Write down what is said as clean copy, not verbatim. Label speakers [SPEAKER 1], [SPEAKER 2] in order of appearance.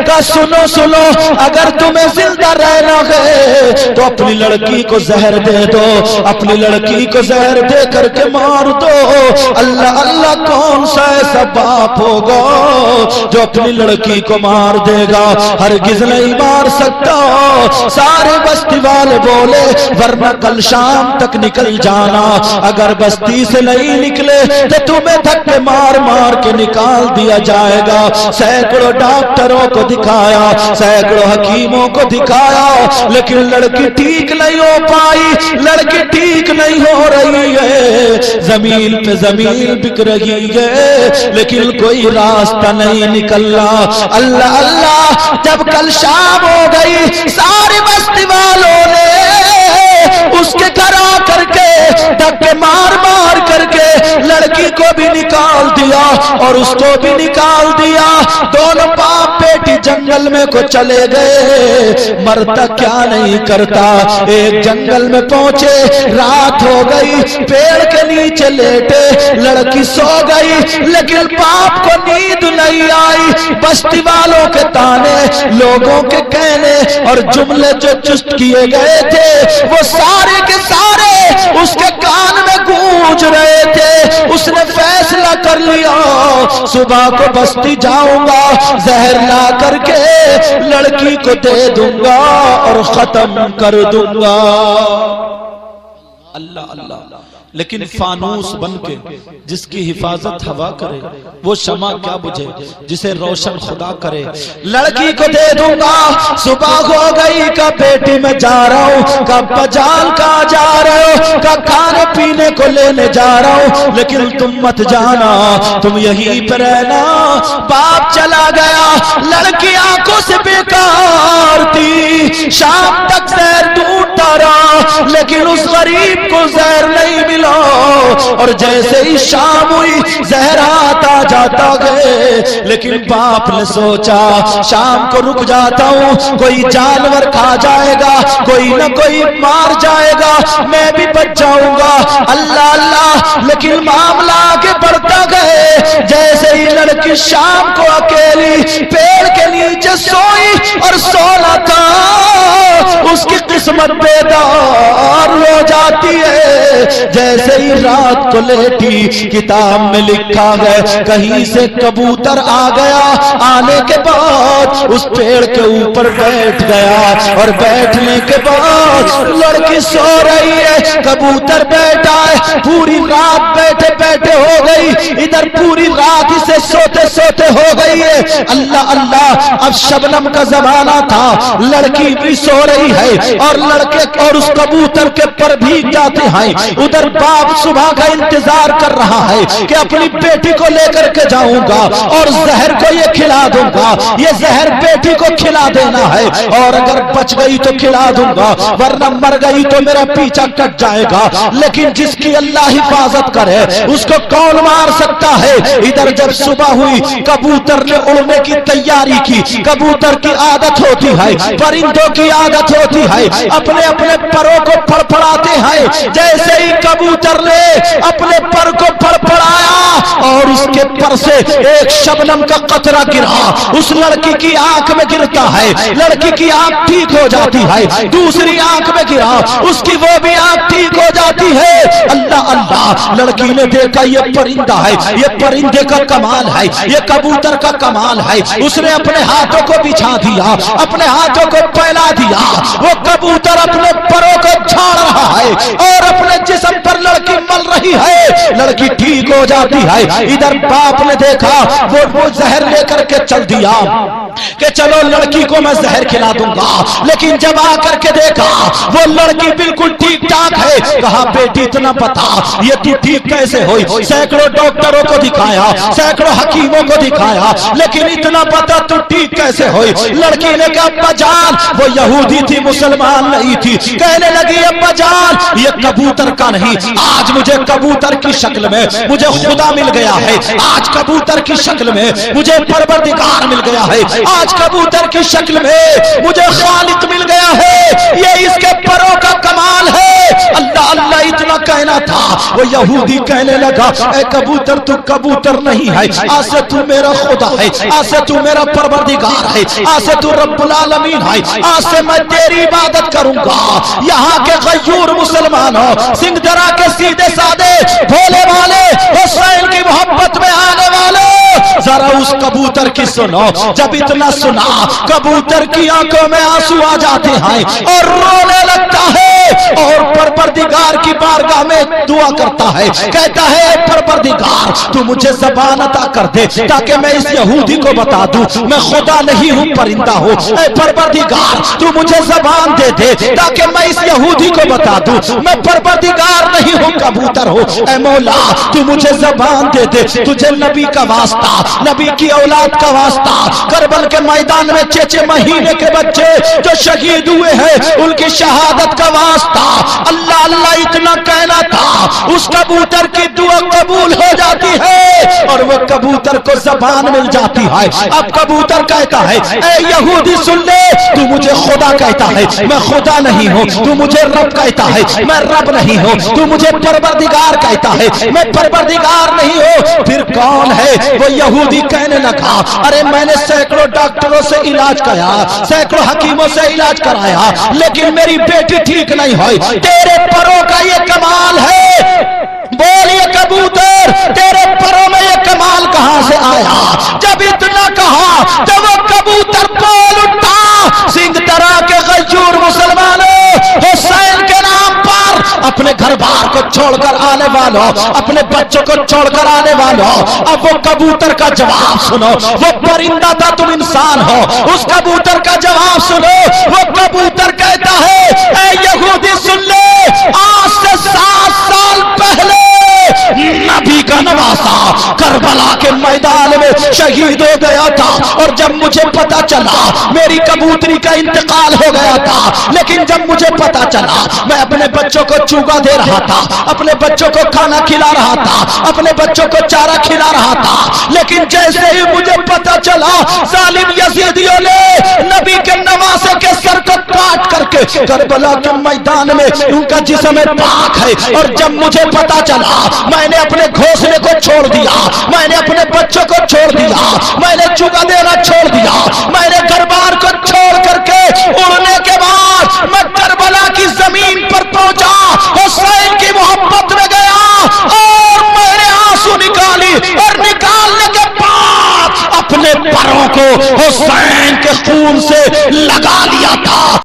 [SPEAKER 1] کہا سنو سنو، اگر تمہیں زندہ رہنا ہے تو اپنی لڑکی کو زہر دے دو، اپنی لڑکی کو زہر دے کر کے مار دو۔ اللہ اللہ، کون سا ایسا باپ ہوگا جو اپنی لڑکی کو مار دے گا؟ ہرگز نہیں مار سکتا۔ سارے بستی والے بولے ورنہ کل شام تک نکل جانا، اگر بستی سے نہیں نکلے تو تمہیں دھکے مار مار کے نکال دیا جائے گا۔ سینکڑوں ڈاکٹروں کو دکھایا، سینکڑوں حکیموں کو دکھایا، لیکن لڑکی ٹھیک نہیں ہو پائی، لڑکی ٹھیک نہیں ہو رہی ہے، زمین پہ زمین بک رہی ہے، لیکن کوئی راستہ نہیں نکل رہا۔ اللہ اللہ، جب کل شام ہو گئی سارے بستی والوں نے اس کے گھر آ کر کے دھکے مار مار کر کے لڑکی کو بھی نکال دیا اور اس کو بھی نکال دیا۔ دونوں باپ بیٹی جنگل میں کو چلے گئے، مرتا کیا نہیں کرتا۔ ایک جنگل میں پہنچے، رات ہو گئی، پیڑ کے نیچے لیٹے، لڑکی سو گئی، لیکن باپ کو نیند نہیں آئی۔ بستی والوں کے تانے، لوگوں کے کہنے اور جملے جو چست کیے گئے تھے وہ سارے کے سارے اس کے کان میں گونج رہے تھے۔ اس نے فیصلہ کر لیا صبح کو بستی جاؤں گا، زہر لا کر کے لڑکی کو دے دوں گا اور ختم کر دوں گا۔ اللہ اللہ، لیکن فانوس بن کے جس کی حفاظت ہوا کرے وہ شمع کیا بجھے جسے روشن خدا کرے۔ لڑکی کو دے دوں گا، صبح ہو گئی، کا بیٹی میں جا رہا ہوں، کا بجال کہاں جا رہے ہو، کا کھانے پینے کو لینے جا رہا ہوں، لیکن تم مت جانا، تم یہیں پہ رہنا۔ باپ چلا گیا، لڑکی آنکھوں سے بیکار تھی، شام تک زہر ڈھونڈتا رہا، لیکن اس غریب کو زہر نہیں ملا، اور جیسے ہی شام ہوئی زہر آتا جاتا گئے، لیکن باپ نے سوچا شام کو رک جاتا ہوں، کوئی جانور کھا جائے گا، کوئی نہ کوئی مار جائے گا، میں بھی بچ جاؤں گا۔ اللہ اللہ، لیکن معاملہ آگے بڑھتا گئے۔ جیسے ہی لڑکی شام کو اکیلی پیڑ کے نیچے سوئی اور سونا تھا، اس کی قسمت بیدار ہو جاتی ہے۔ جیسے ہی رات کو لیٹی، کتاب میں لکھا ہے کہیں سے کبوتر آ گیا، آنے کے بعد اس پیڑ کے اوپر بیٹھ گیا، اور بیٹھنے کے بعد لڑکی سو رہی ہے، کبوتر بیٹھا ہے، پوری رات بیٹھے بیٹھے ہو گئی، ادھر پوری رات اسے سوتے سوتے ہو گئی ہے۔ اللہ اللہ، اب شبنم کا زمانہ تھا، لڑکی بھی سو رہی ہے اور لڑکے اور اس کبوتر کے پر بھیگ جاتے ہیں۔ ادھر باپ صبح کا انتظار کر رہا ہے کہ اپنی بیٹی کو لے کر کے جاؤں گا اور زہر کو یہ کھلا دوں گا، یہ زہر بیٹی کو کھلا دینا ہے، اور اگر بچ گئی تو کھلا دوں گا، ورنہ مر گئی تو میرا پیچھا کٹ جائے گا۔ لیکن جس کی اللہ حفاظت کرے اس کو کون مار سکتا ہے؟ ادھر جب صبح ہوئی، کبوتر نے اڑنے کی تیاری کی۔ کبوتر کی عادت ہوتی ہے، پرندوں کی عادت ہوتی ہے، اپنے اپنے پروں کو پھڑپڑاتے ہیں۔ جیسے ہی کبوتر نے اپنے پر کو پھڑپڑایا اور اس کے پر سے ایک شبنم کا قطرہ گرا، اس لڑکی کی آنکھ میں گرتا ہے، لڑکی کی آنکھ ٹھیک ہو جاتی ہے۔ دوسری آنکھ میں گرا، اس کی وہ بھی آنکھ ٹھیک ہو جاتی ہے۔ اللہ اللہ، لڑکی نے دیکھا یہ پرندہ ہے، یہ پرندے کا کمال ہے، یہ کبوتر کا کمال ہے۔ اس نے اپنے ہاتھوں کو بچھا دیا، اپنے ہاتھوں کو پھیلا دیا، وہ کبوتر اپنے پروں کو جھاڑ رہا ہے اور اپنے جسم پر لڑکی مل رہی ہے، لڑکی ٹھیک ہو جاتی ہے۔ ادھر باپ نے دیکھا، وہ زہر لے کر کے چل دیا کہ چلو لڑکی کو میں زہر کھلا دوں گا، لیکن جب آ کر کے دیکھا وہ لڑکی بالکل ٹھیک ٹھاک ہے۔ کہا بیٹی اتنا بتا یہ تو ٹھیک کیسے ہوئی؟ سینکڑوں ڈاکٹروں کو دکھایا، سینکڑوں حکیموں کو دکھایا، لیکن اتنا پتا تو ٹھیک کیسے ہوئی؟ لڑکی نے کہا ابا جان، وہ یہودی تھی، مسلمان نہیں تھی، کہنے لگی ابا جان یہ کبوتر کا نہیں، آج مجھے کبوتر کی شکل میں مجھے خدا مل گیا ہے، ہے، آج کبوتر کی شکل میں مجھے پروردگار مل گیا ہے، آج کبوتر کی شکل میں مجھے خالق مل گیا ہے، یہ اس کے پروں کا کمال ہے۔ اللہ اللہ اتنا کہنا تھا، وہ یہودی کہنے لگا اے کبوتر تو کبوتر نہیں ہے، آج سے تو میرا خدا ہے، آج سے تو میرا پروردگار ہے، آج سے تو رب العالمین ہے، آج سے میں تیری عبادت کروں گا۔ یہاں کے غیور مسلمانوں، سنگھ درا کے سیدھے سادے بھولے والے حسین کی محبت میں آنے والے، ذرا اس کبوتر کی سنو۔ جب اتنا سنا کبوتر کی آنکھوں میں آنسو آ جاتے ہیں اور رونے لگتا ہے اور پروردگار کی بارگاہ میں دعا کرتا ہے، کہتا ہے اے پروردگار تو مجھے زبان عطا کر دے تاکہ میں اس یہودی کو بتا دوں میں خدا نہیں ہوں پرندہ ہوں۔ اے پروردگار تو مجھے زبان دے دے تاکہ میں اس یہودی کو بتا دوں میں پروردگار نہیں ہوں کبوتر ہوں۔ اے مولا تو مجھے زبان دے دے، تجھے نبی کا واسطہ، نبی کی اولاد کا واسطہ، کربل کے میدان میں 6 مہینے کے بچے جو شہید ہوئے ہیں ان کی شہادت کا واسطہ، اللہ اللہ اتنا کہنا تھا، اس کبوتر کی دعا قبول ہو جاتی ہے اور وہ کبوتر کو زبان مل جاتی ہے۔ اب کبوتر کہتا ہے اے یہودی سن لے، تو مجھے خدا کہتا ہے میں خدا نہیں ہوں، تو مجھے رب کہتا ہے میں رب نہیں ہوں، تو مجھے پروردگار کہتا ہے میں پروردگار نہیں ہوں، پھر کون ہے؟ وہ یہودی کہنے لگا ارے میں نے سینکڑوں ڈاکٹروں سے علاج کرایا، سینکڑوں حکیموں سے علاج کرایا لیکن میری بیٹی ٹھیک نہیں ہوئی، تیرے پروں کا یہ کمال ہے۔ بولیے کبوتر تیرے پروں میں یہ کمال کہاں سے آیا؟ جب اتنا کہا جب وہ کبوتر بول اٹھا، سنگھ درا کے غیور مسلمانوں، حسین کے نام پر اپنے گھر بار کو چھوڑ کر آنے والوں، اپنے بچوں کو چھوڑ کر آنے والوں، اب وہ کبوتر کا جواب سنو۔ وہ پرندہ تھا تم انسان ہو، اس کبوتر کا جواب سنو۔ وہ کبوتر کہتا ہے اے یہودی سن لے، آج سے 7 سال پہلے نبی کا نواسا کربلا کے میدان میں شہید ہو گیا تھا، اور جب مجھے پتا چلا میری کبوتری کا انتقال ہو گیا تھا، لیکن جب مجھے پتا چلا میں اپنے بچوں کو چوگا دے رہا تھا، اپنے بچوں کو کھانا کھلا رہا تھا، اپنے بچوں کو چارہ کھلا رہا تھا، لیکن جیسے ہی مجھے پتا چلا ظالم یزیدیوں نے نبی کے نواسے کے سر کو کاٹ کر کے کربلا کے میدان میں ان کا جسم پاک ہے، اور جب مجھے پتا چلا میں نے اپنے گھونسلے کو چھوڑ دیا، میں نے اپنے بچوں کو چھوڑ دیا، میں نے چوگا دینا چھوڑ دیا، میں نے گھر بار کو چھوڑ کر کے اڑنے کے بعد میں کربلا کی زمین پر پہنچا، حسین کی محبت میں گیا اور میں نے آنسو نکالی، اور نکالنے کے بعد اپنے پروں کو حسین کے خون سے لگا لیا تھا۔